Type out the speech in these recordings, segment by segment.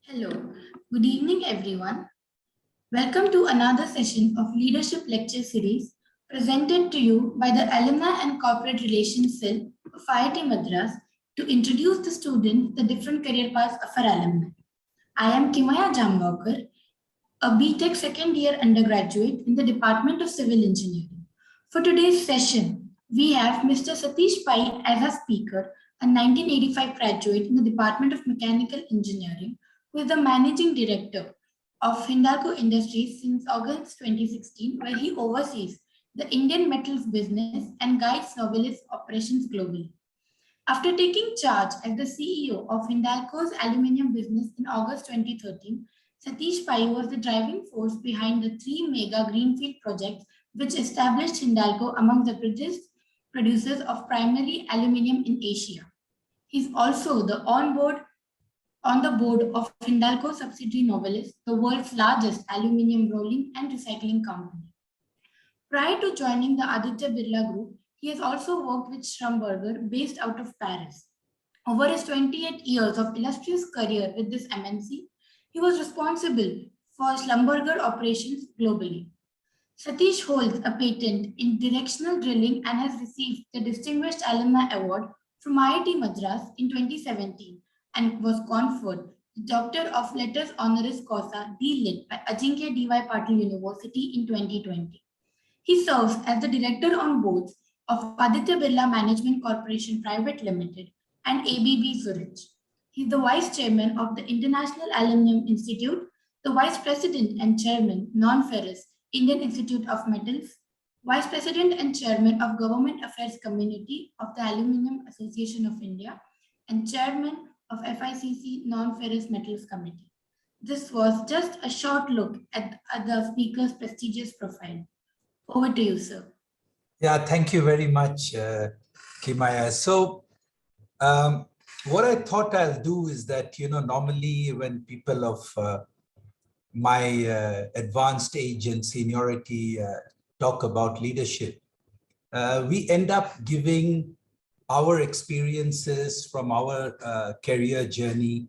Hello, good evening everyone. Welcome to another session of Leadership Lecture Series presented to you by the Alumni and Corporate Relations Cell of IIT Madras to introduce the students the different career paths of our alumni. I am Kimaya Jamgaonkar, a BTech second year undergraduate in the Department of Civil Engineering. For today's session, we have Mr. Satish Pai as a speaker, a 1985 graduate in the Department of Mechanical Engineering, who is the Managing Director of Hindalco Industries since August 2016, where he oversees the Indian metals business and guides Novelis operations globally. After taking charge as the CEO of Hindalco's aluminium business in August 2013, Satish Pai was the driving force behind the three mega greenfield projects which established Hindalco among the biggest producers of primary aluminium in Asia. He is also on the board of Hindalco subsidiary Novelis, the world's largest aluminium rolling and recycling company. Prior to joining the Aditya Birla Group, he has also worked with Schlumberger based out of Paris. Over his 28 years of illustrious career with this MNC, he was responsible for Schlumberger operations globally. Satish holds a patent in directional drilling and has received the Distinguished Alumni Award from IIT Madras in 2017 and was conferred the Doctor of Letters Honoris Causa D.Litt by Ajinkya D.Y. Patil University in 2020. He serves as the director on boards of Aditya Birla Management Corporation Private Limited and ABB Zurich. He is the vice chairman of the International Aluminium Institute, the vice president and chairman, Non-Ferrous, Indian Institute of Metals, vice president and chairman of Government Affairs Community of the Aluminium Association of India, and chairman of FICC Non-Ferrous Metals Committee. This was just a short look at the speaker's prestigious profile. Over to you, sir. Yeah, thank you very much, Kimaya. So what I thought I'll do is that, normally when people of my advanced age and seniority talk about leadership, we end up giving our experiences from our career journey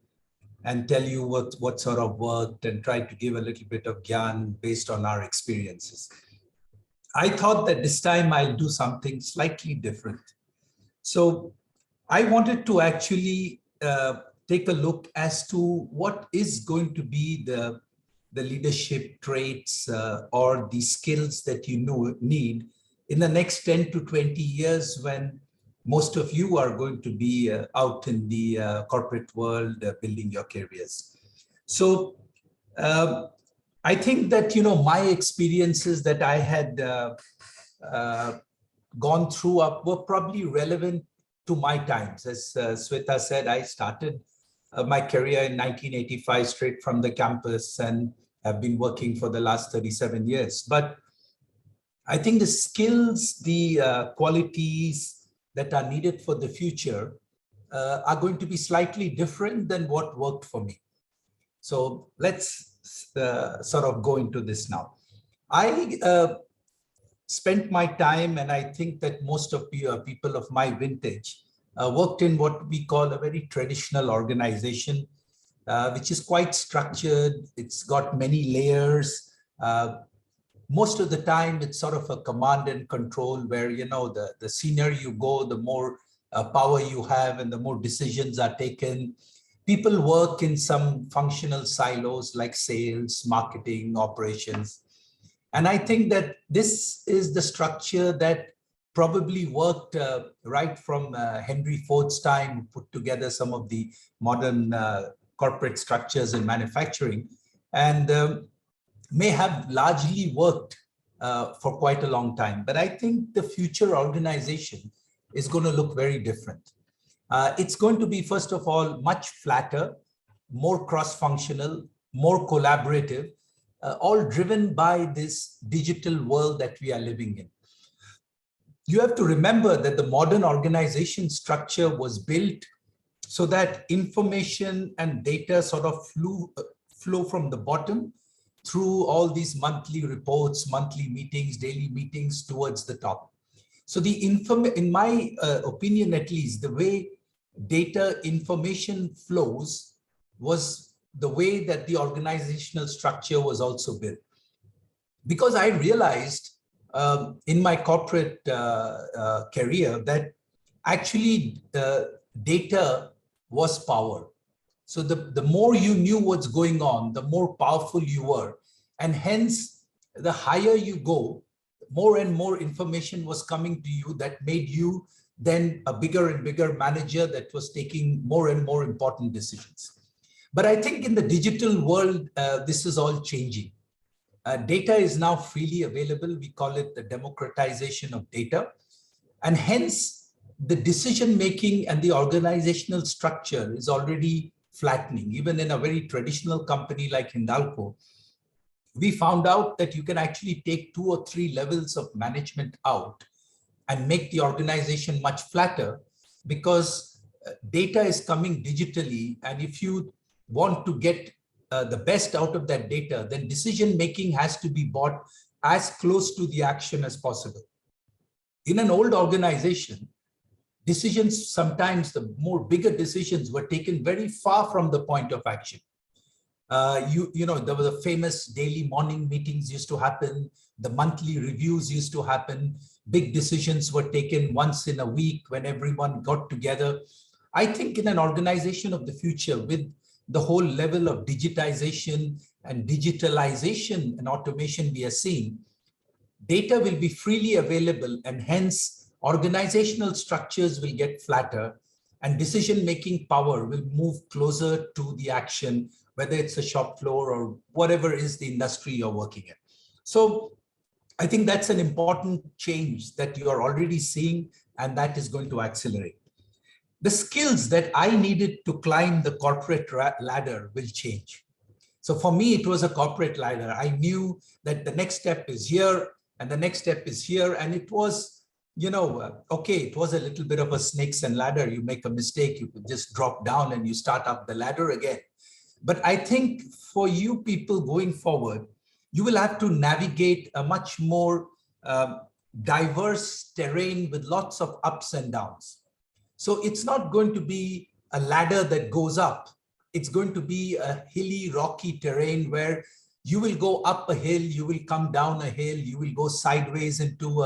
and tell you what sort of worked and try to give a little bit of gyan based on our experiences. I thought that this time I'll do something slightly different. So I wanted to actually take a look as to what is going to be the leadership traits or the skills that you need in the next 10 to 20 years when most of you are going to be out in the corporate world building your careers. So I think that, my experiences that I had gone through were probably relevant to my times. As Sweta said, I started my career in 1985 straight from the campus and have been working for the last 37 years. But I think the skills, the qualities that are needed for the future are going to be slightly different than what worked for me. So let's sort of go into this now. I spent my time, and I think that most of you people of my vintage worked in what we call a very traditional organization, which is quite structured. It's got many layers. Most of the time, it's sort of a command and control where, the senior you go, the more power you have and the more decisions are taken. People work in some functional silos like sales, marketing, operations. And I think that this is the structure that probably worked right from Henry Ford's time, put together some of the modern corporate structures in manufacturing. And may have largely worked for quite a long time. But I think the future organization is going to look very different. It's going to be, first of all, much flatter, more cross-functional, more collaborative, all driven by this digital world that we are living in. You have to remember that the modern organization structure was built so that information and data sort of flow from the bottom through all these monthly reports, monthly meetings, daily meetings towards the top. So in my opinion, at least, the way data information flows was the way that the organizational structure was also built. Because I realized in my corporate career that actually the data was power. So the more you knew what's going on, the more powerful you were. And hence, the higher you go, more and more information was coming to you that made you then a bigger and bigger manager that was taking more and more important decisions. But I think in the digital world, this is all changing. Data is now freely available. We call it the democratization of data. And hence, the decision-making and the organizational structure is already flattening. Even in a very traditional company like Hindalco, we found out that you can actually take 2 or 3 levels of management out and make the organization much flatter, because data is coming digitally. And if you want to get the best out of that data, then decision-making has to be brought as close to the action as possible. In an old organization, decisions, sometimes the more bigger decisions, were taken very far from the point of action. You know, there were the famous daily morning meetings used to happen, the monthly reviews used to happen, big decisions were taken once in a week when everyone got together. I think in an organization of the future, with the whole level of digitization and digitalization and automation we are seeing, data will be freely available, and hence organizational structures will get flatter and decision-making power will move closer to the action, whether it's a shop floor or whatever is the industry you're working in. So I think that's an important change that you are already seeing, and that is going to accelerate. The skills that I needed to climb the corporate ladder will change. So for me, it was a corporate ladder. I knew that the next step is here and the next step is here. And it was, you know, okay, it was a little bit of a snakes and ladder. You make a mistake, you could just drop down and you start up the ladder again. But I think for you people going forward, you will have to navigate a much more diverse terrain with lots of ups and downs. So it's not going to be a ladder that goes up. It's going to be a hilly, rocky terrain where you will go up a hill, you will come down a hill, you will go sideways into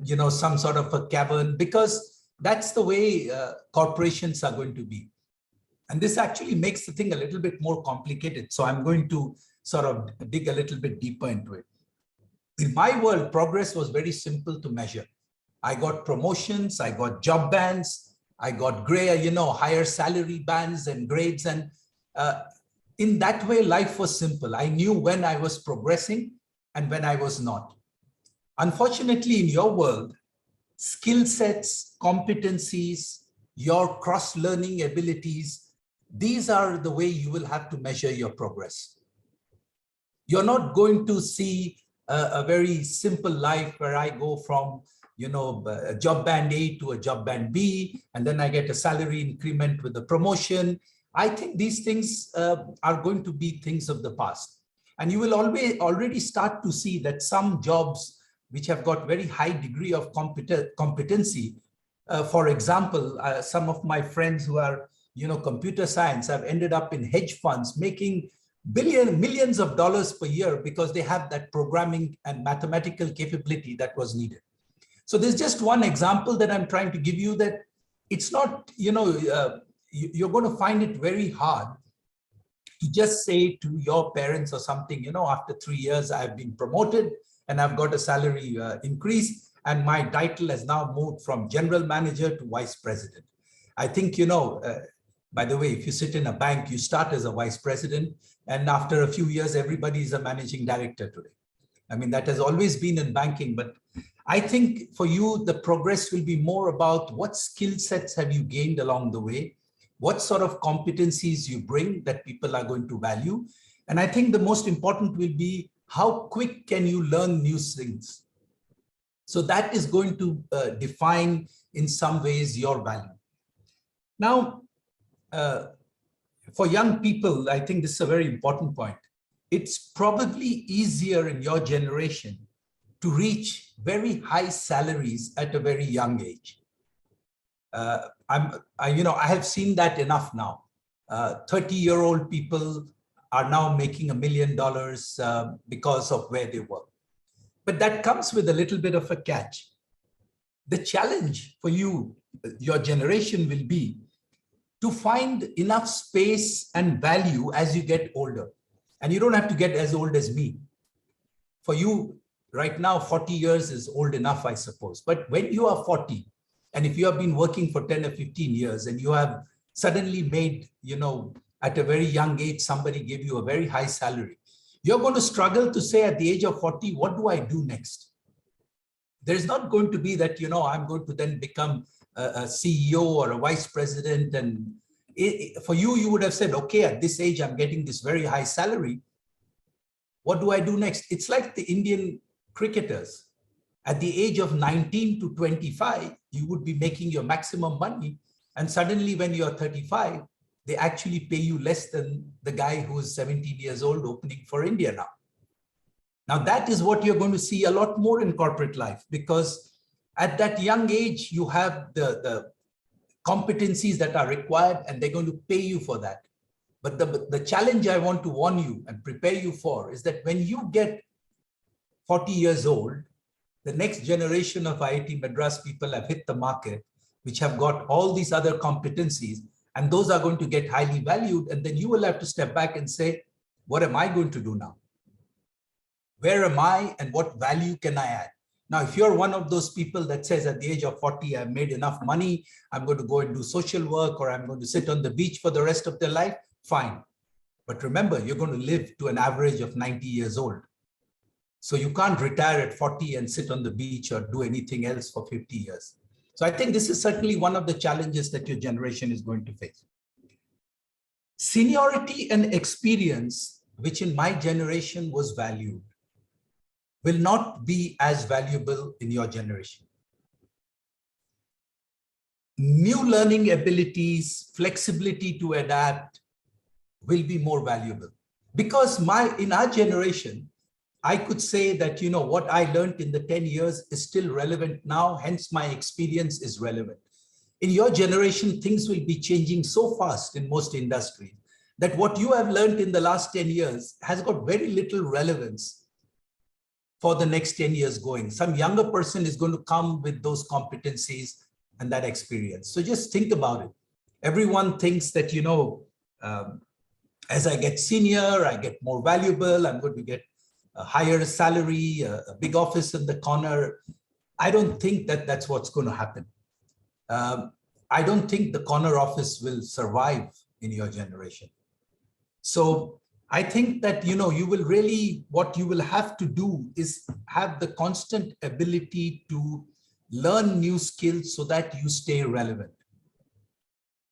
you know, some sort of a cavern, because that's the way corporations are going to be. And this actually makes the thing a little bit more complicated. So I'm going to sort of dig a little bit deeper into it. In my world, progress was very simple to measure. I got promotions, I got job bands, I got higher salary bands and grades. And in that way, life was simple. I knew when I was progressing and when I was not. Unfortunately, in your world, skill sets, competencies, your cross-learning abilities, these are the way you will have to measure your progress. You're not going to see a very simple life where I go from a job band A to a job band B, and then I get a salary increment with a promotion. I think these things are going to be things of the past. And you will already start to see that some jobs which have got very high degree of competency, for example, some of my friends who are computer science have ended up in hedge funds making millions of dollars per year because they have that programming and mathematical capability that was needed. So there's just one example that I'm trying to give you, that it's not, you're going to find it very hard to just say to your parents or something, after 3 years, I've been promoted and I've got a salary increase and my title has now moved from general manager to vice president. I think, by the way, if you sit in a bank, you start as a vice president. And after a few years, everybody is a managing director today. I mean, that has always been in banking, but I think for you, the progress will be more about what skill sets have you gained along the way, what sort of competencies you bring that people are going to value. And I think the most important will be how quick can you learn new things. So that is going to define in some ways your value. Now, for young people, I think this is a very important point. It's probably easier in your generation to reach very high salaries at a very young age. I have seen that enough now. 30-year-old people are now making $1 million because of where they work. But that comes with a little bit of a catch. The challenge for you, your generation, will be to find enough space and value as you get older. And you don't have to get as old as me. For you, right now, 40 years is old enough, I suppose. But when you are 40, and if you have been working for 10 or 15 years, and you have suddenly made, at a very young age, somebody gave you a very high salary, you're going to struggle to say at the age of 40, what do I do next? There's not going to be that, I'm going to then become a CEO or a vice president. And for you, you would have said, okay, at this age, I'm getting this very high salary. What do I do next? It's like the Indian cricketers. At the age of 19 to 25, you would be making your maximum money. And suddenly when you're 35, they actually pay you less than the guy who is 17 years old opening for India now. Now, that is what you're going to see a lot more in corporate life, because at that young age, you have the competencies that are required, and they're going to pay you for that. But the challenge I want to warn you and prepare you for is that when you get 40 years old, the next generation of IIT Madras people have hit the market, which have got all these other competencies, and those are going to get highly valued. And then you will have to step back and say, what am I going to do now? Where am I and what value can I add? Now, if you're one of those people that says at the age of 40, I've made enough money, I'm going to go and do social work, or I'm going to sit on the beach for the rest of their life, fine. But remember, you're going to live to an average of 90 years old. So you can't retire at 40 and sit on the beach or do anything else for 50 years. So I think this is certainly one of the challenges that your generation is going to face. Seniority and experience, which in my generation was valued, will not be as valuable in your generation. New learning abilities, flexibility to adapt will be more valuable. Because in our generation, I could say that, what I learned in the 10 years is still relevant now, hence my experience is relevant. In your generation, things will be changing so fast in most industries that what you have learned in the last 10 years has got very little relevance for the next 10 years going. Some younger person is going to come with those competencies and that experience. So just think about it. Everyone thinks that, as I get senior, I get more valuable, I'm going to get a higher salary, a big office in the corner. I don't think that that's what's going to happen. I don't think the corner office will survive in your generation. So I think that, what you will have to do is have the constant ability to learn new skills so that you stay relevant.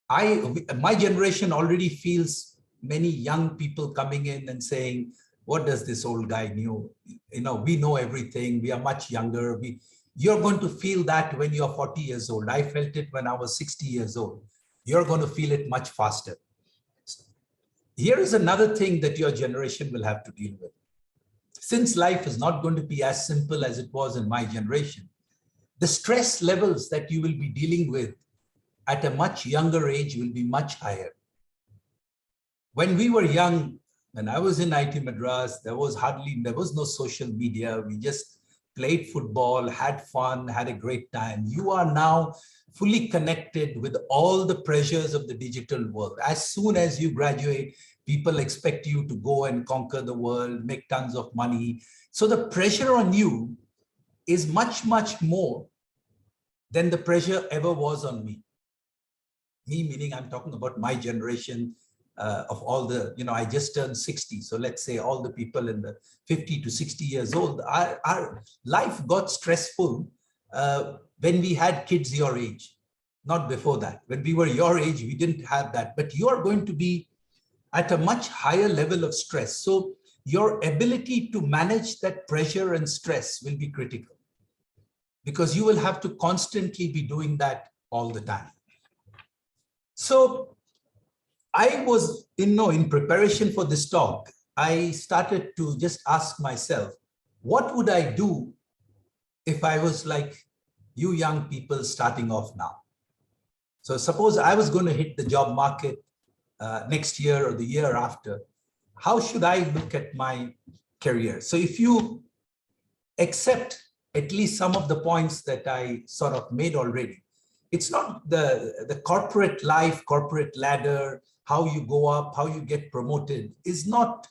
My generation already feels many young people coming in and saying, what does this old guy know? We know everything. We are much younger. You're going to feel that when you're 40 years old. I felt it when I was 60 years old. You're going to feel it much faster. Here is another thing that your generation will have to deal with. Since life is not going to be as simple as it was in my generation, the stress levels that you will be dealing with at a much younger age will be much higher. When we were young, when I was in IIT Madras, there was no social media. We just played football, had fun, had a great time. You are now fully connected with all the pressures of the digital world. As soon as you graduate, people expect you to go and conquer the world, make tons of money. So the pressure on you is much, much more than the pressure ever was on me. Me meaning I'm talking about my generation, of all the, I just turned 60. So let's say all the people in the 50 to 60 years old, our life got stressful when we had kids your age, not before that. When we were your age, we didn't have that, but you are going to be at a much higher level of stress. So your ability to manage that pressure and stress will be critical, because you will have to constantly be doing that all the time. So I was, in preparation for this talk, I started to just ask myself, what would I do if I was like you young people starting off now? So suppose I was going to hit the job market next year or the year after, how should I look at my career? So if you accept at least some of the points that I sort of made already, it's not the corporate life, corporate ladder, how you go up, how you get promoted is not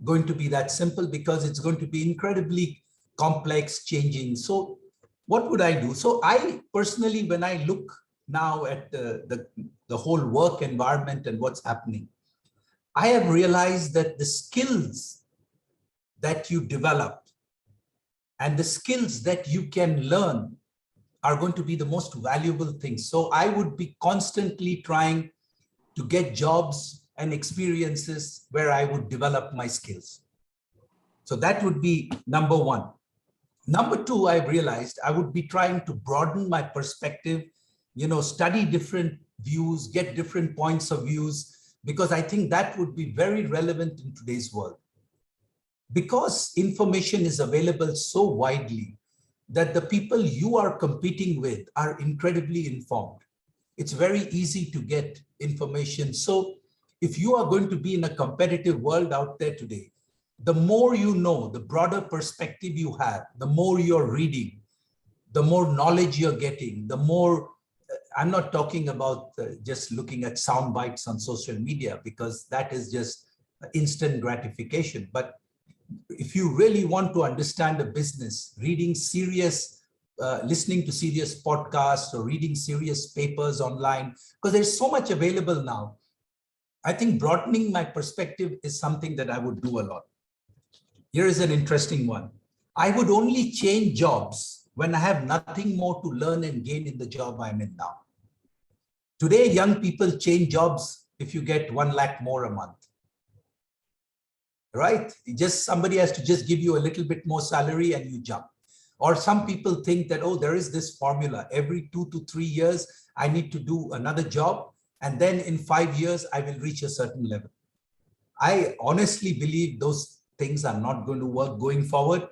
going to be that simple, because it's going to be incredibly complex, changing. So what would I do? So I personally, when I look now at the whole work environment and what's happening, I have realized that the skills that you develop and the skills that you can learn are going to be the most valuable things. So I would be constantly trying to get jobs and experiences where I would develop my skills. So that would be number one. Number two, I realized I would be trying to broaden my perspective, study different views, get different points of views, because I think that would be very relevant in today's world. Because information is available so widely that the people you are competing with are incredibly informed. It's very easy to get information. So if you are going to be in a competitive world out there today, the more you know, the broader perspective you have, the more you're reading, the more knowledge you're getting, the more, I'm not talking about just looking at sound bites on social media, because that is just instant gratification. But if you really want to understand a business, reading serious, listening to serious podcasts or reading serious papers online, because there's so much available now, I think broadening my perspective is something that I would do a lot. Here is an interesting one. I would only change jobs when I have nothing more to learn and gain in the job I'm in now. Today, young people change jobs if you get 1 lakh more a month. Right? Somebody has to just give you a little bit more salary and you jump. Or some people think that, oh, there is this formula. Every 2 to 3 years, I need to do another job. And then in 5 years, I will reach a certain level. I honestly believe those things are not going to work going forward.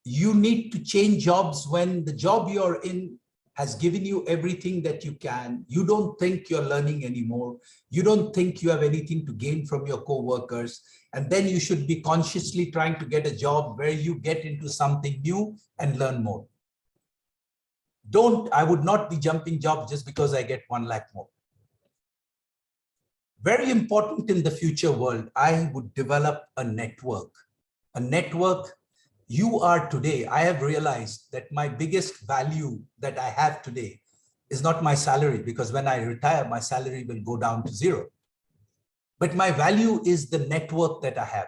You need to change jobs when the job you're in has given you everything that you can. You don't think you're learning anymore. You don't think you have anything to gain from your co-workers. And then you should be consciously trying to get a job where you get into something new and learn more. I would not be jumping jobs just because I get 1 lakh more. Very important in the future world, I would develop a network. A network. You are today, I have realized that my biggest value that I have today is not my salary, because when I retire, my salary will go down to zero. But my value is the network that I have.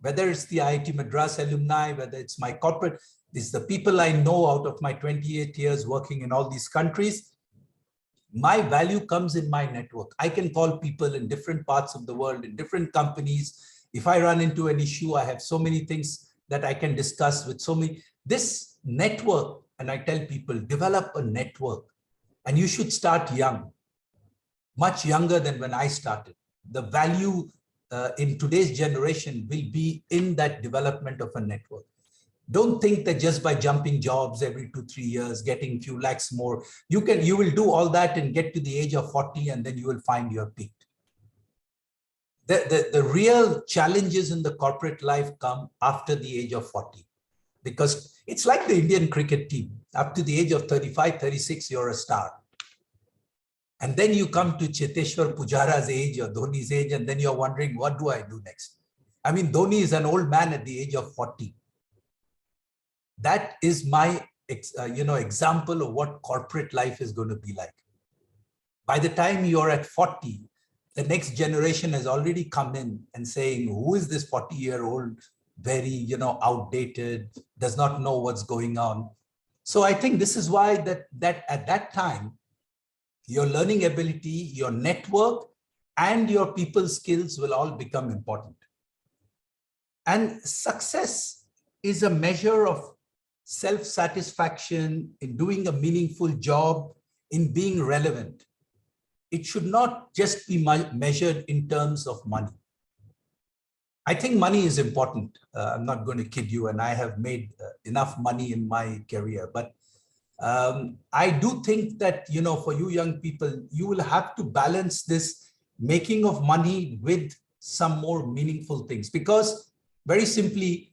Whether it's the IIT Madras alumni, whether it's my corporate, it's the people I know out of my 28 years working in all these countries. My value comes in my network. I can call people in different parts of the world, in different companies. If I run into an issue, I have so many things that I can discuss with so many. This network, and I tell people, develop a network. And you should start young, much younger than when I started. The value in today's generation will be in that development of a network. Don't think that just by jumping jobs every 2-3 years, getting a few lakhs more, you will do all that and get to the age of 40 and then you will find you have peaked. The real challenges in the corporate life come after the age of 40, because it's like the Indian cricket team. Up to the age of 35, 36, you're a star. And then you come to Cheteshwar Pujara's age or Dhoni's age, and then you're wondering, what do I do next? I mean, Dhoni is an old man at the age of 40. That is my example of what corporate life is going to be like. By the time you're at 40, the next generation has already come in and saying, who is this 40-year-old, very, outdated, does not know what's going on. So I think this is why that at that time, your learning ability, your network, and your people skills will all become important. And success is a measure of self-satisfaction in doing a meaningful job, in being relevant. It should not just be measured in terms of money. I think money is important. I'm not going to kid you, and I have made enough money in my career. But I do think that, for you young people, you will have to balance this making of money with some more meaningful things, because very simply,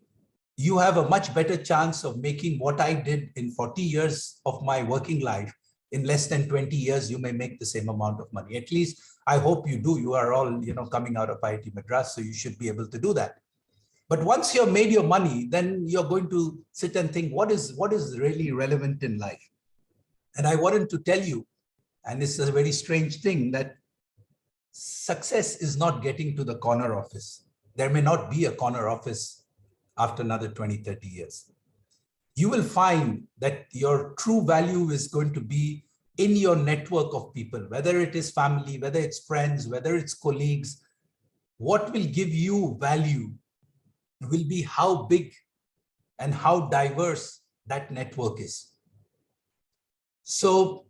you have a much better chance of making what I did in 40 years of my working life. In less than 20 years, you may make the same amount of money. At least I hope you do. You are all, coming out of IIT Madras, so you should be able to do that. But once you've made your money, then you're going to sit and think, what is really relevant in life? And I wanted to tell you, and this is a very strange thing, that success is not getting to the corner office. There may not be a corner office after another 20, 30 years. You will find that your true value is going to be in your network of people, whether it is family, whether it's friends, whether it's colleagues. What will give you value will be how big and how diverse that network is. So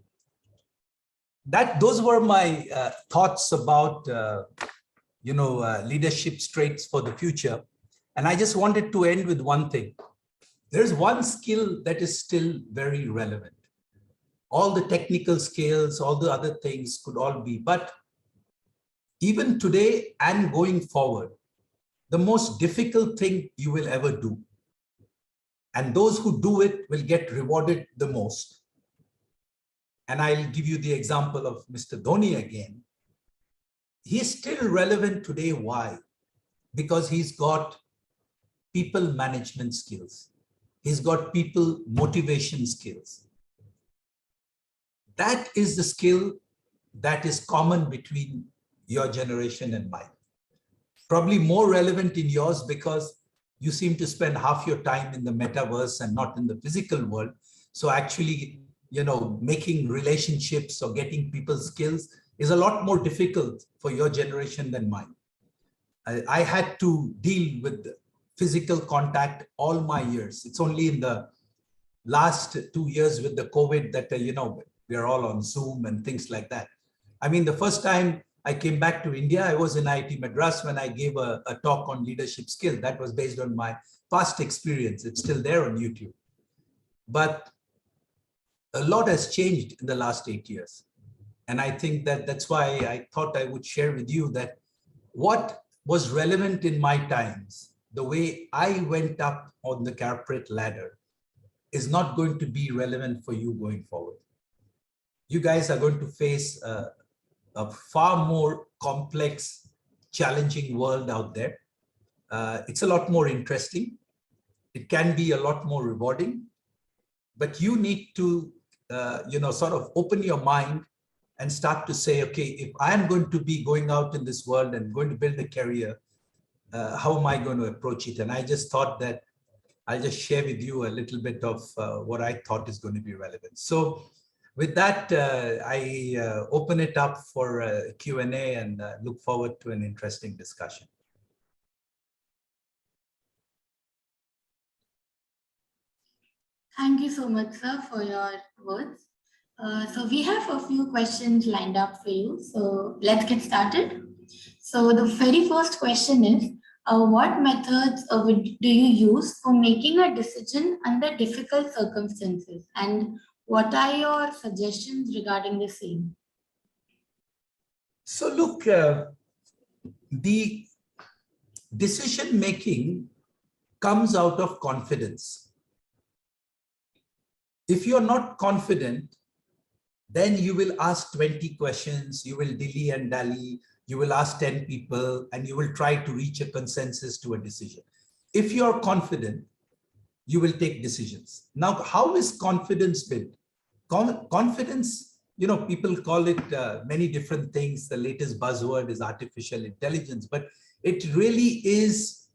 those were my thoughts about leadership traits for the future. And I just wanted to end with one thing. There's one skill that is still very relevant. All the technical skills, all the other things could all be, but even today and going forward, the most difficult thing you will ever do, and those who do it will get rewarded the most. And I'll give you the example of Mr. Dhoni again. He's still relevant today. Why? Because he's got people management skills. He's got people motivation skills. That is the skill that is common between your generation and mine. Probably more relevant in yours because you seem to spend half your time in the metaverse and not in the physical world. So actually, making relationships or getting people's skills is a lot more difficult for your generation than mine. I had to deal with physical contact all my years. It's only in the last 2 years with the COVID that, we're all on Zoom and things like that. I mean, the first time I came back to India, I was in IIT Madras when I gave a talk on leadership skills. That was based on my past experience. It's still there on YouTube. But a lot has changed in the last 8 years. And I think that's why I thought I would share with you that what was relevant in my times, the way I went up on the corporate ladder, is not going to be relevant for you going forward. You guys are going to face a far more complex, challenging world out there. It's a lot more interesting. It can be a lot more rewarding, but you need to, sort of open your mind and start to say, okay, if I'm going to be going out in this world and going to build a career, how am I going to approach it? And I just thought that I'll just share with you a little bit of what I thought is going to be relevant. So with that, I open it up for Q&A and look forward to an interesting discussion. Thank you so much, sir, for your words. So we have a few questions lined up for you. So let's get started. So the very first question is, what methods do you use for making a decision under difficult circumstances? And what are your suggestions regarding the same? So look, the decision-making comes out of confidence. If you're not confident, then you will ask 20 questions, you will dilly and dally, you will ask 10 people, and you will try to reach a consensus to a decision. If you're confident, you will take decisions. Now, how is confidence built? Confidence people call it many different things. The latest buzzword is artificial intelligence, but it really is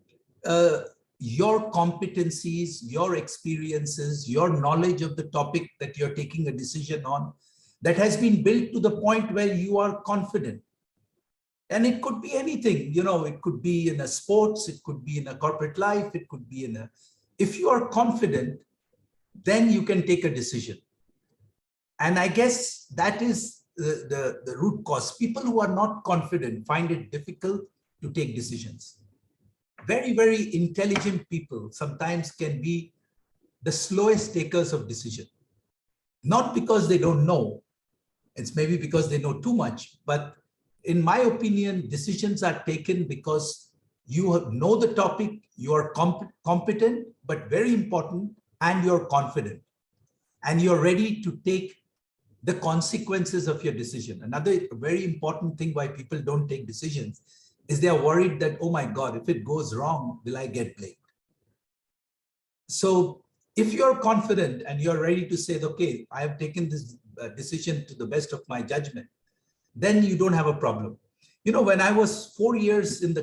your competencies, your experiences, your knowledge of the topic that you're taking a decision on that has been built to the point where you are confident. And it could be anything, it could be in a sports, it could be in a corporate life, it could be if you are confident, then you can take a decision. And I guess that is the root cause. People who are not confident find it difficult to take decisions. Very, very intelligent people sometimes can be the slowest takers of decision. Not because they don't know, it's maybe because they know too much, but in my opinion, decisions are taken because you know the topic, you are competent, but very important, and you're confident, and you're ready to take the consequences of your decision. Another very important thing why people don't take decisions is they are worried that, oh my God, if it goes wrong, will I get blamed? So if you're confident and you're ready to say, okay, I have taken this decision to the best of my judgment, then you don't have a problem. When I was 4 years in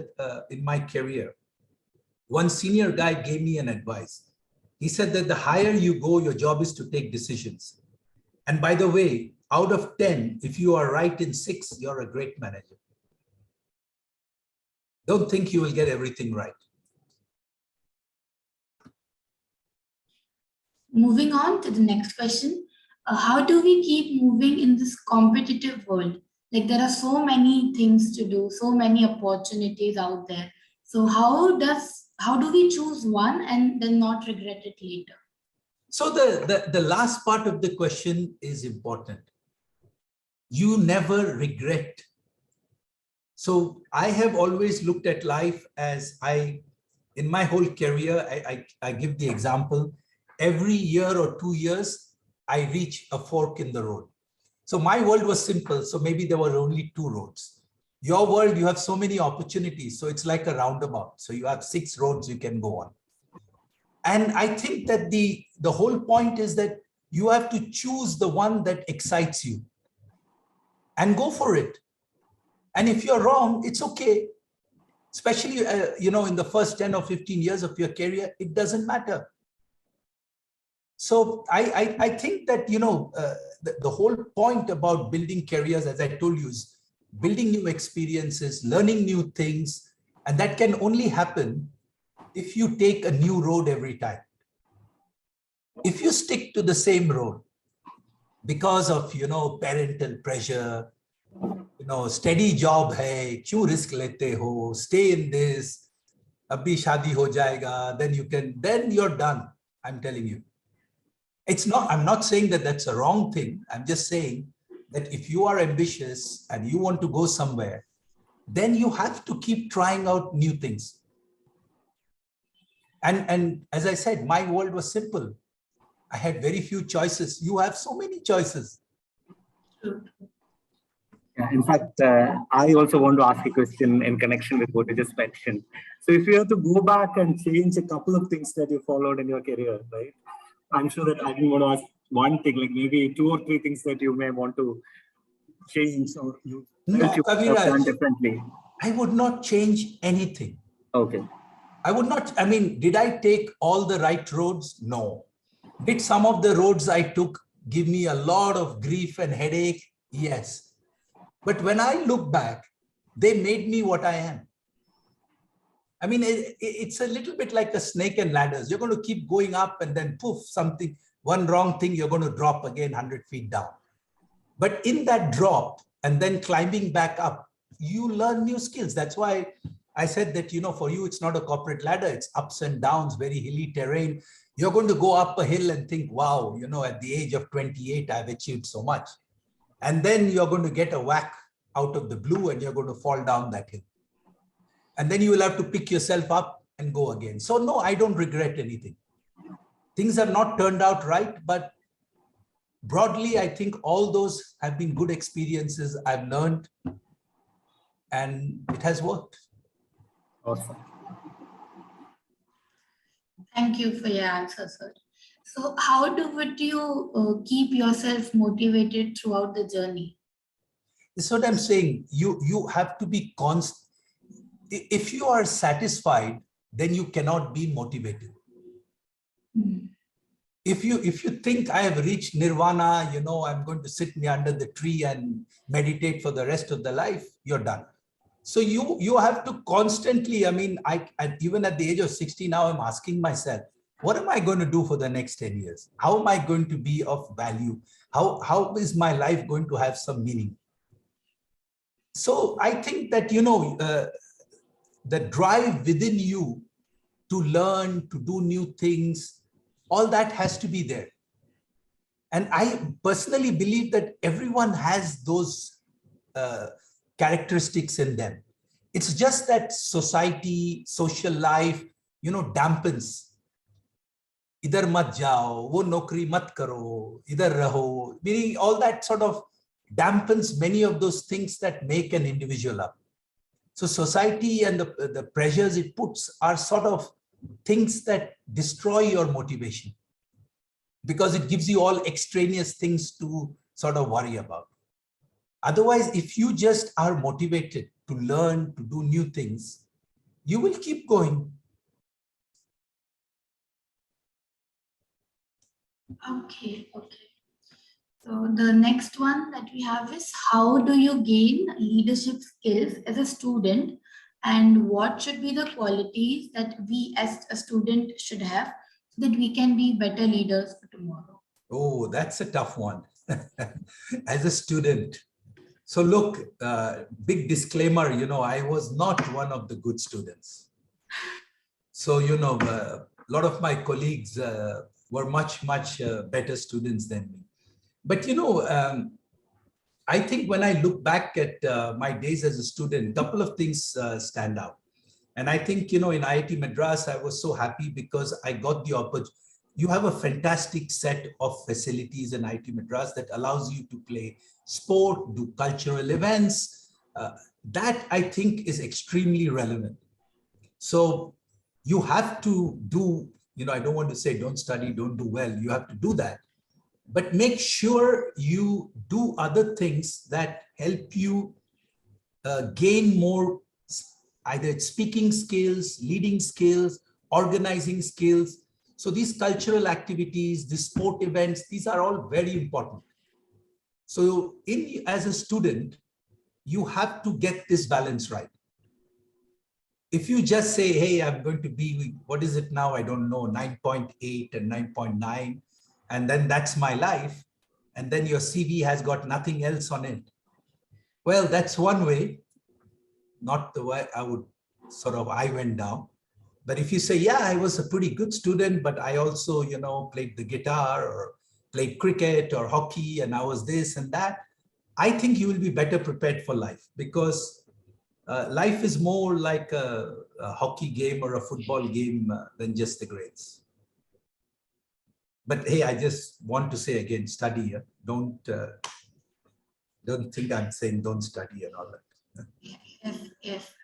my career, one senior guy gave me an advice. He said that the higher you go, your job is to take decisions. And by the way, out of 10, if you are right in 6, you're a great manager. Don't think you will get everything right. Moving on to the next question. How do we keep moving in this competitive world? Like there are so many things to do, so many opportunities out there. So how do we choose one and then not regret it later? So the last part of the question is important. You never regret. So I have always looked at life as in my whole career, I give the example, every year or 2 years, I reach a fork in the road. So my world was simple. So maybe there were only 2 roads. Your world, you have so many opportunities. So it's like a roundabout. So you have 6 roads you can go on. And I think that the whole point is that you have to choose the one that excites you and go for it. And if you're wrong, it's okay. Especially, in the first 10 or 15 years of your career, it doesn't matter. So I think that, the whole point about building careers, as I told you, is building new experiences, learning new things. And that can only happen if you take a new road every time. If you stick to the same road because of, parental pressure, steady job hai, kyun risk lete ho, stay in this, abhi shadi ho jayega, then you're done. I'm telling you. I'm not saying that that's a wrong thing. I'm just saying that if you are ambitious and you want to go somewhere, then you have to keep trying out new things. And as I said, my world was simple. I had very few choices. You have so many choices. Yeah, in fact, I also want to ask a question in connection with what you just mentioned. So if you have to go back and change a couple of things that you followed in your career, right? I'm sure that I didn't want to ask one thing, like maybe 2 or 3 things that you may want to change or you felt you could have done differently. I would not change anything. Okay. Did I take all the right roads? No. Did some of the roads I took give me a lot of grief and headache? Yes. But when I look back, they made me what I am. It's a little bit like a snake and ladders. You're going to keep going up and then poof, one wrong thing, you're going to drop again 100 feet down. But in that drop and then climbing back up, you learn new skills. That's why I said that, for you, it's not a corporate ladder. It's ups and downs, very hilly terrain. You're going to go up a hill and think, wow, at the age of 28, I've achieved so much. And then you're going to get a whack out of the blue and you're going to fall down that hill. And then you will have to pick yourself up and go again. So no, I don't regret anything. Things have not turned out right, but broadly, I think all those have been good experiences. I've learned and it has worked. Awesome. Thank you for your answer, sir. So would you keep yourself motivated throughout the journey? That's what I'm saying. You have to be constant. If you are satisfied, then you cannot be motivated. Hmm. If you think I have reached nirvana, I'm going to sit under the tree and meditate for the rest of the life, you're done. So you have to constantly, even at the age of 60 now, I'm asking myself, what am I going to do for the next 10 years? How am I going to be of value? How is my life going to have some meaning? So I think that, the drive within you to learn, to do new things, all that has to be there. And I personally believe that everyone has those uh, characteristics in them. It's just that society, social life, dampens. Idhar mat jao, wo nokri mat karo, idhar raho, meaning all that sort of dampens many of those things that make an individual up. So society and the pressures it puts are sort of things that destroy your motivation, because it gives you all extraneous things to sort of worry about. Otherwise, if you just are motivated to learn, to do new things, you will keep going. Okay, okay. So the next one that we have is, how do you gain leadership skills as a student, and what should be the qualities that we as a student should have so that we can be better leaders for tomorrow? Oh, that's a tough one. As a student. So look, big disclaimer, I was not one of the good students. So, a lot of my colleagues were much, much better students than me. But, I think when I look back at my days as a student, a couple of things stand out. And I think, in IIT Madras, I was so happy because I got the opportunity. You have a fantastic set of facilities in IIT Madras that allows you to play sport, do cultural events. That I think is extremely relevant. So you have to do, I don't want to say don't study, don't do well. You have to do that. But make sure you do other things that help you gain more, either it's speaking skills, leading skills, organizing skills. So these cultural activities, these sport events, these are all very important. So as a student, you have to get this balance right. If you just say, hey, I'm going to be, what is it now? I don't know, 9.8 and 9.9, and then that's my life. And then your CV has got nothing else on it. Well, that's one way, not the way I went down. But if you say, yeah, I was a pretty good student, but I also, played the guitar or played cricket or hockey, and I was this and that, I think you will be better prepared for life, because life is more like a hockey game or a football game than just the grades. But hey, I just want to say again, study. Don't think I'm saying don't study and all that. If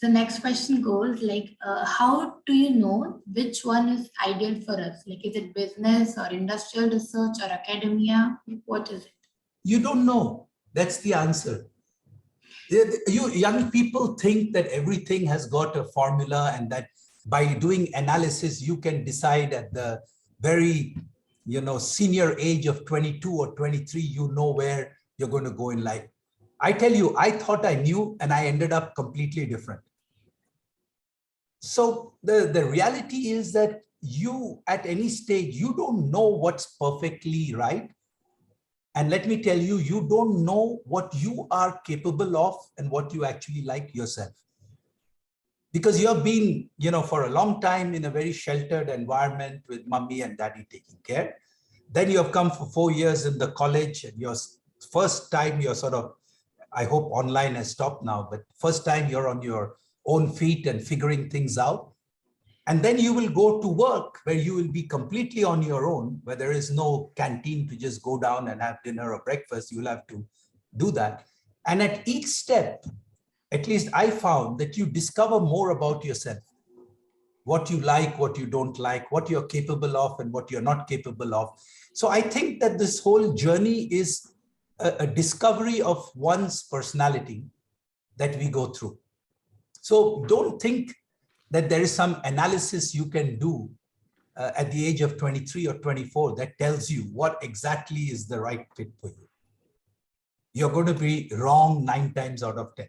the next question goes like, how do you know which one is ideal for us? Like, is it business or industrial research or academia? What is it? You don't know. That's the answer. You young people think that everything has got a formula, and that by doing analysis, you can decide at the very, senior age of 22 or 23, where you're going to go in life. I tell you, I thought I knew, and I ended up completely different. So the reality is that you, at any stage, you don't know what's perfectly right. And let me tell you, you don't know what you are capable of and what you actually like yourself. Because you have been, for a long time in a very sheltered environment with mommy and daddy taking care. Then you have come for 4 years in the college, and your first time you're sort of, I hope online has stopped now, but first time you're on your own feet and figuring things out. And then you will go to work where you will be completely on your own, where there is no canteen to just go down and have dinner or breakfast. You'll have to do that. And at each step, at least I found that you discover more about yourself. what you like, what you don't like, what you're capable of and what you're not capable of. So I think that this whole journey is a discovery of one's personality that we go through. So don't think that there is some analysis you can do at the age of 23 or 24 that tells you what exactly is the right fit for you. You're going to be wrong 9 times out of 10.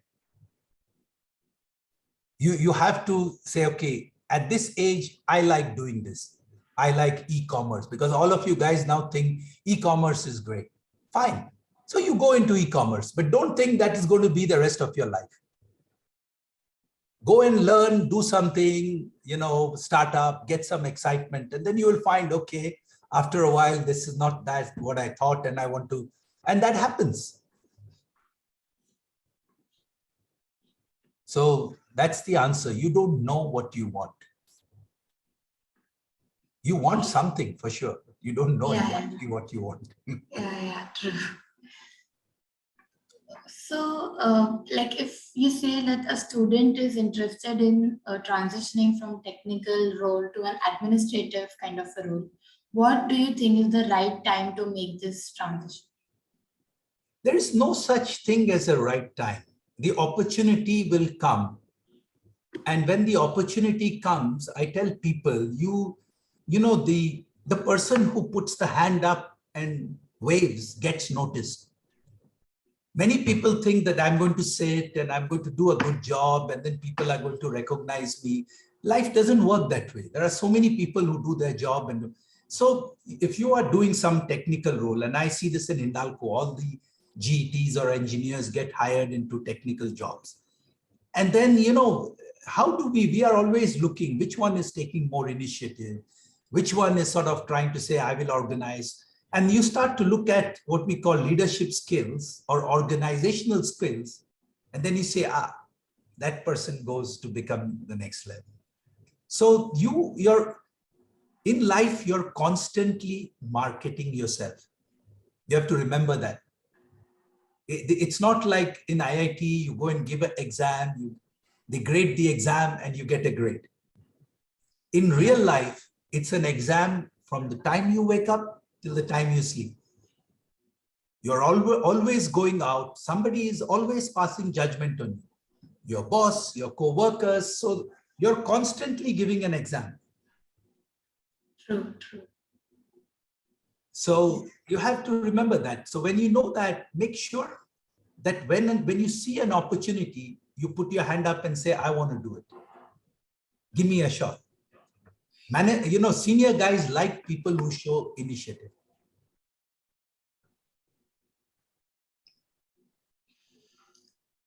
You have to say, okay, at this age, I like doing this. I like e-commerce, because all of you guys now think e-commerce is great. Fine. So you go into e-commerce, but don't think that is going to be the rest of your life. Go and learn, do something, start up, get some excitement, and then you will find, okay, after a while, this is not that what I thought, and I want to, and that happens. So that's the answer. You don't know what you want. You want something for sure. You don't know exactly what you want. Yeah, true. So, like if you say that a student is interested in transitioning from technical role to an administrative kind of a role, what do you think is the right time to make this transition? There is no such thing as a right time. The opportunity will come. And when the opportunity comes, I tell people, the person who puts the hand up and waves gets noticed. Many people think that I'm going to sit and I'm going to do a good job and then people are going to recognize me. Life doesn't work that way. There are so many people who do their job. And so if you are doing some technical role, and I see this in Hindalco, all the GTs or engineers get hired into technical jobs. And then, how do we are always looking, which one is taking more initiative, which one is sort of trying to say, I will organize. And you start to look at what we call leadership skills or organizational skills. And then you say, that person goes to become the next level. So you're in life, you're constantly marketing yourself. You have to remember that. It's not like in IIT, you go and give an exam, they grade the exam and you get a grade. In real life, it's an exam from the time you wake up till the time you sleep. You're always going out. Somebody is always passing judgment on you. Your boss, your co-workers. So you're constantly giving an exam. True. So you have to remember that. So when you know that, make sure that when you see an opportunity, you put your hand up and say, I want to do it. Give me a shot. Senior guys like people who show initiative.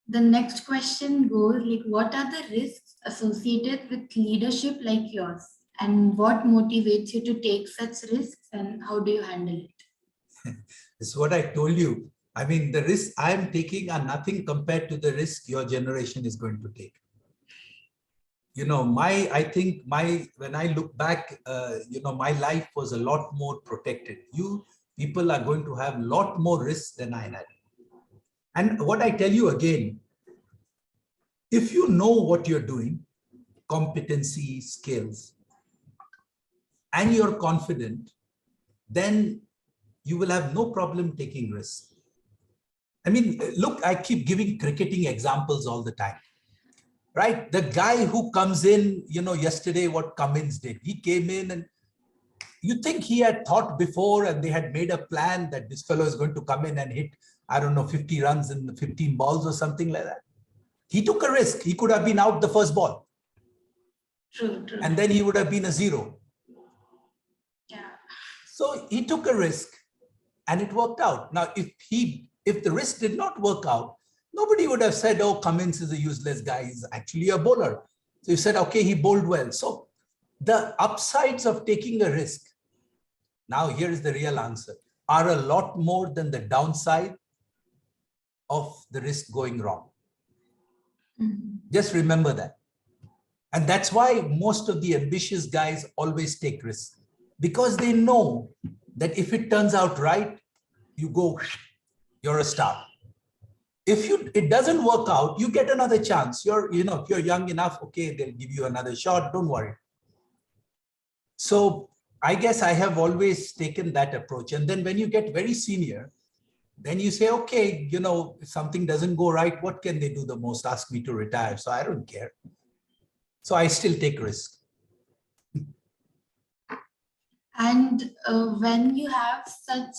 The next question goes like, what are the risks associated with leadership like yours? And what motivates you to take such risks and how do you handle it? It's what I told you. I mean, the risks I'm taking are nothing compared to the risk your generation is going to take. When I look back, my life was a lot more protected. You people are going to have a lot more risks than I had. And what I tell you again, if you know what you're doing, competency, skills, and you're confident, then you will have no problem taking risks. I mean, look, I keep giving cricketing examples all the time, right? The guy who comes in, yesterday what Cummins did, he came in and you think he had thought before and they had made a plan that this fellow is going to come in and hit, 50 runs in 15 balls or something like that. He took a risk. He could have been out the first ball. True. And then he would have been a zero. Yeah. So he took a risk and it worked out. Now, if the risk did not work out, nobody would have said, oh, Cummins is a useless guy. He's actually a bowler. So you said, okay, he bowled well. So the upsides of taking a risk, now here is the real answer, are a lot more than the downside of the risk going wrong. Just remember that. And that's why most of the ambitious guys always take risks, because they know that if it turns out right, you're a star. If it doesn't work out, you get another chance. If you're young enough, okay, they'll give you another shot. Don't worry. So I guess I have always taken that approach. And then when you get very senior, then you say, okay, if something doesn't go right, what can they do the most? Ask me to retire. So I don't care. So I still take risk. And when you have such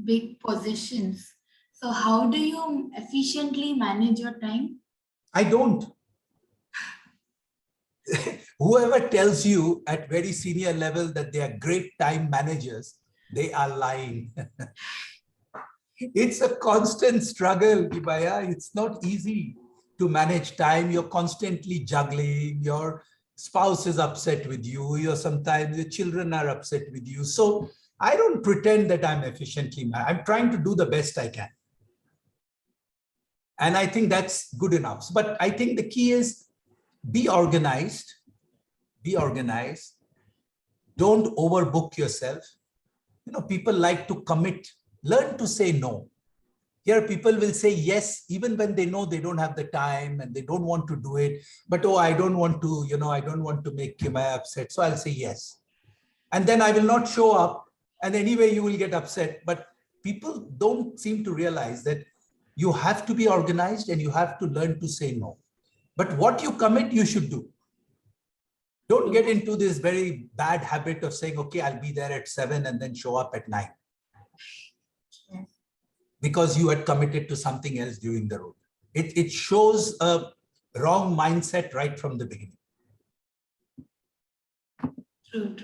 big positions, so how do you efficiently manage your time? I don't. Whoever tells you at very senior level that they are great time managers, they are lying. It's a constant struggle, Kibaya. It's not easy to manage time. You're constantly juggling. Your spouse is upset with you. Sometimes your children are upset with you. So I don't pretend that I'm efficiently. I'm trying to do the best I can. And I think that's good enough. But I think the key is be organized. Be organized. Don't overbook yourself. People like to commit. Learn to say no. Here, people will say yes, even when they know they don't have the time and they don't want to do it. But, oh, I don't want to, I don't want to make Kimaya upset. So I'll say yes. And then I will not show up. And anyway, you will get upset. But people don't seem to realize that you have to be organized and you have to learn to say no. But what you commit, you should do. Don't get into this very bad habit of saying, okay, I'll be there at 7 and then show up at 9. Because you had committed to something else during the road. It shows a wrong mindset right from the beginning. True.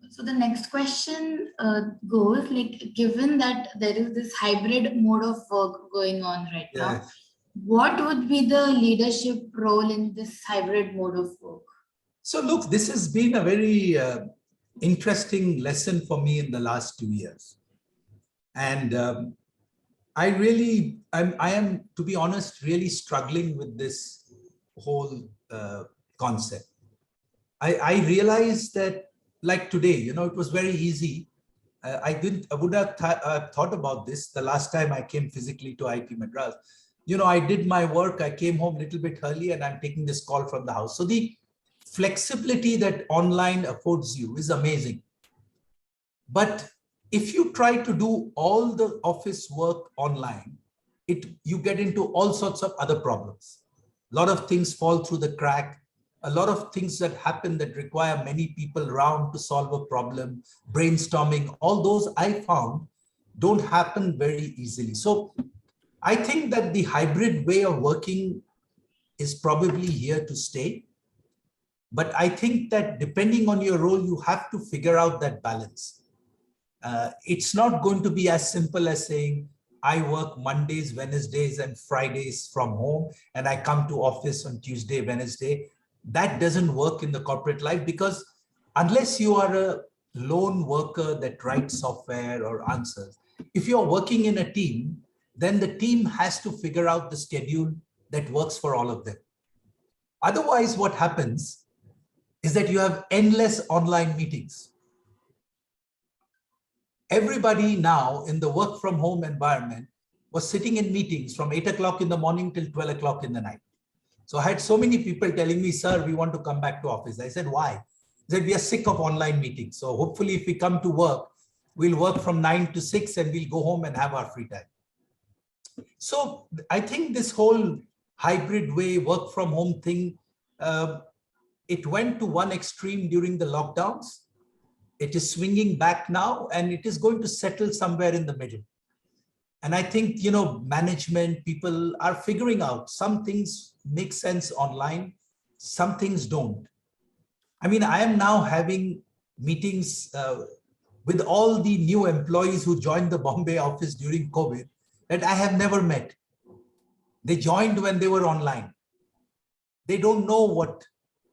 So the next question goes like, given that there is this hybrid mode of work going on right now, what would be the leadership role in this hybrid mode of work? So look, this has been a very interesting lesson for me in the last 2 years. And I am, to be honest, really struggling with this whole concept. I realized that, like today, it was very easy. I would have thought about this the last time I came physically to IIT Madras. I did my work, I came home a little bit early and I'm taking this call from the house. So the flexibility that online affords you is amazing. But if you try to do all the office work online, you get into all sorts of other problems. A lot of things fall through the crack. A lot of things that happen that require many people around to solve a problem, brainstorming, all those I found don't happen very easily. So I think that the hybrid way of working is probably here to stay. But I think that depending on your role, you have to figure out that balance. It's not going to be as simple as saying, I work Mondays, Wednesdays, and Fridays from home, and I come to office on Tuesday, Wednesday. That doesn't work in the corporate life, because unless you are a lone worker that writes software or answers, if you're working in a team, then the team has to figure out the schedule that works for all of them. Otherwise, what happens is that you have endless online meetings. Everybody now in the work from home environment was sitting in meetings from 8 o'clock in the morning till 12 o'clock in the night. So I had so many people telling me, sir, we want to come back to office. I said, why? They said, we are sick of online meetings. So hopefully if we come to work, we'll work from 9 to 6 and we'll go home and have our free time. So I think this whole hybrid way, work from home thing, it went to one extreme during the lockdowns. It is swinging back now, and it is going to settle somewhere in the middle. And I think, management, people are figuring out some things make sense online, some things don't. I mean, I am now having meetings with all the new employees who joined the Bombay office during COVID that I have never met. They joined when they were online. They don't know what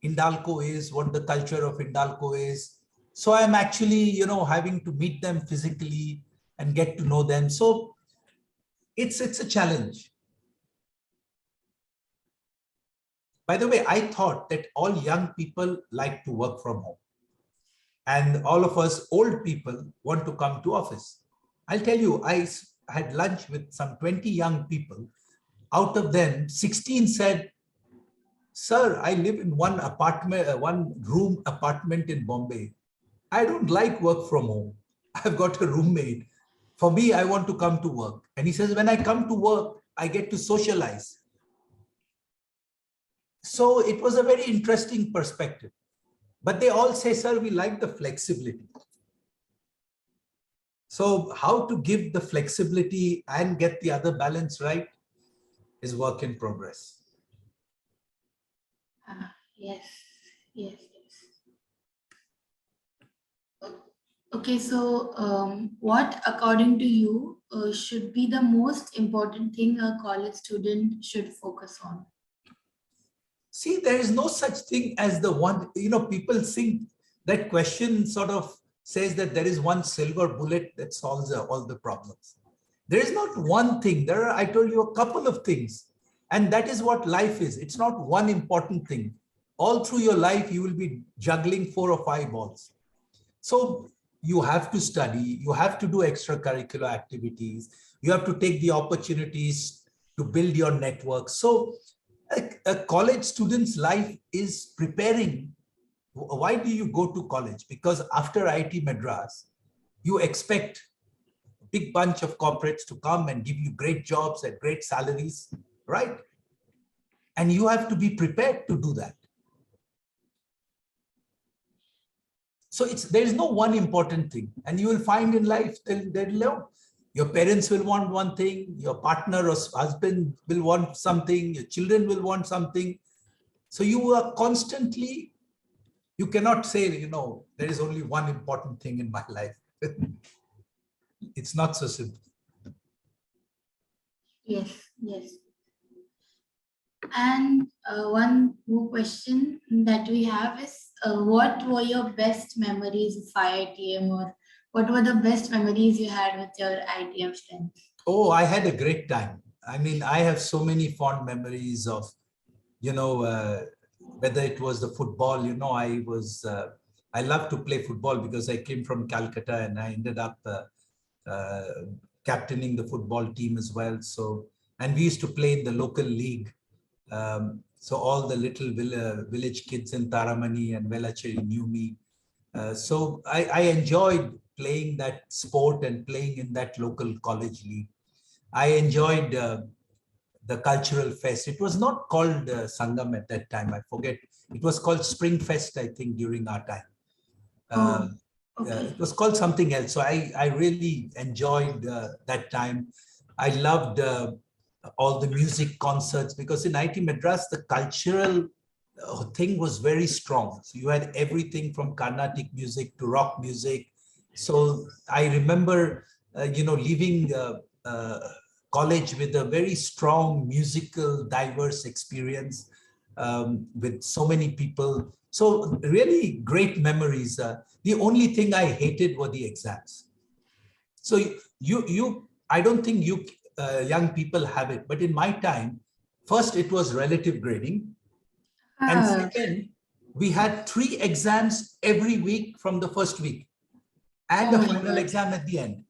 Hindalco is, what the culture of Hindalco is. So I'm actually, having to meet them physically and get to know them. So it's a challenge. By the way, I thought that all young people like to work from home. And all of us old people want to come to office. I'll tell you, I had lunch with some 20 young people. Out of them, 16 said, sir, I live in one apartment, one room apartment in Bombay. I don't like work from home. I've got a roommate. For me, I want to come to work. And he says, when I come to work, I get to socialize. So it was a very interesting perspective. But they all say, sir, we like the flexibility. So how to give the flexibility and get the other balance right is work in progress. Yes, yes, yes. Okay, so what, according to you, should be the most important thing a college student should focus on? See, there is no such thing as the one, people think that question sort of says that there is one silver bullet that solves all the problems. There is not one thing. There are, I told you, a couple of things. And that is what life is. It's not one important thing. All through your life, you will be juggling 4 or 5 balls. So you have to study, you have to do extracurricular activities, you have to take the opportunities to build your network. So a college student's life is preparing. Why do you go to college? Because after IIT Madras, you expect a big bunch of corporates to come and give you great jobs at great salaries, right? And you have to be prepared to do that. So there is no one important thing. And you will find in life, your parents will want one thing, your partner or husband will want something, your children will want something. So you are constantly, you cannot say, there is only one important thing in my life. It's not so simple. Yes, yes. And one more question that we have is, what were your best memories of IITM, or what were the best memories you had with your IITM friends? Oh, I had a great time. I mean, I have so many fond memories of, whether it was the football, I love to play football because I came from Calcutta and I ended up uh, captaining the football team as well. So, and we used to play in the local league. So all the little village kids in Taramani and Velacheri knew me. So I enjoyed playing that sport and playing in that local college league. I enjoyed the cultural fest. It was not called Sangam at that time. I forget. It was called Spring Fest, I think, during our time. Okay. It was called something else. So I really enjoyed that time. I loved all the music concerts, because in IIT Madras, the cultural thing was very strong. So you had everything from Carnatic music to rock music. So I remember, leaving college with a very strong musical, diverse experience with so many people. So really great memories. The only thing I hated were the exams. So I don't think you young people have it, but in my time, first it was relative grading. And second, we had 3 exams every week from the first week and a final exam at the end.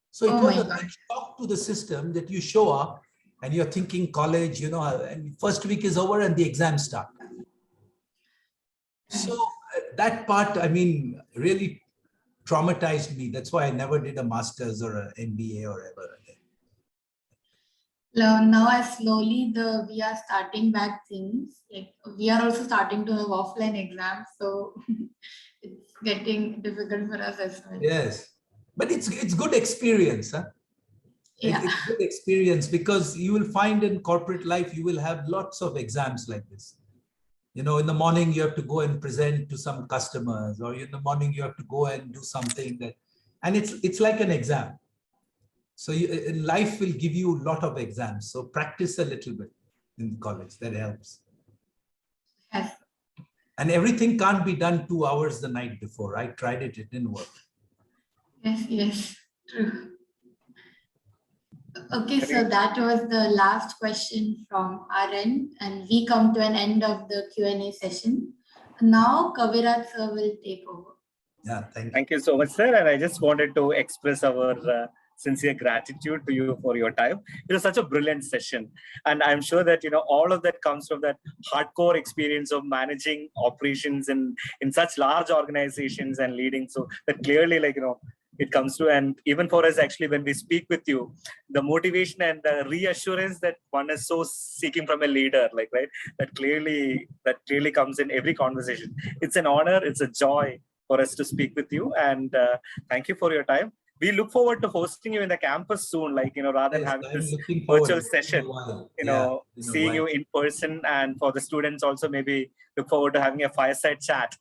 So it was a big shock to the system that you show up and you're thinking college, and first week is over and the exams start. So that part, I mean, really traumatized me. That's why I never did a master's or an MBA or ever again. Now, as slowly we are starting back things, like we are also starting to have offline exams, so it's getting difficult for us as well. Yes, but it's good experience, huh? Yeah. It's good experience, because you will find in corporate life you will have lots of exams like this. In the morning you have to go and present to some customers, or in the morning you have to go and do something and it's like an exam. So life will give you a lot of exams. So practice a little bit in college. That helps. Yes. And everything can't be done 2 hours the night before. I tried it. It didn't work. Yes, true. Okay, so that was the last question from our end, and we come to an end of the Q&A session. Now, Kavirat sir will take over. Yeah, Thank you so much, sir. And I just wanted to express our sincere gratitude to you for your time. It was such a brilliant session. And I'm sure that, all of that comes from that hardcore experience of managing operations in such large organizations and leading. So that clearly, it comes to, and even for us, actually, when we speak with you, the motivation and the reassurance that one is so seeking from a leader, right? That clearly comes in every conversation. It's an honor. It's a joy for us to speak with you. And thank you for your time. We look forward to hosting you in the campus soon, rather than having this virtual session, seeing you in person, and for the students also, maybe look forward to having a fireside chat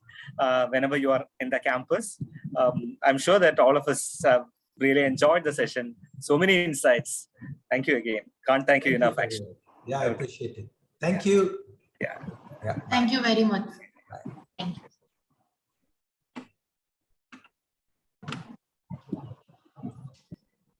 whenever you are in the campus. I'm sure that all of us have really enjoyed the session. So many insights. Thank you again. Can't thank you enough, actually. Yeah, I appreciate it. Thank you. Yeah. Thank you very much. Thank you.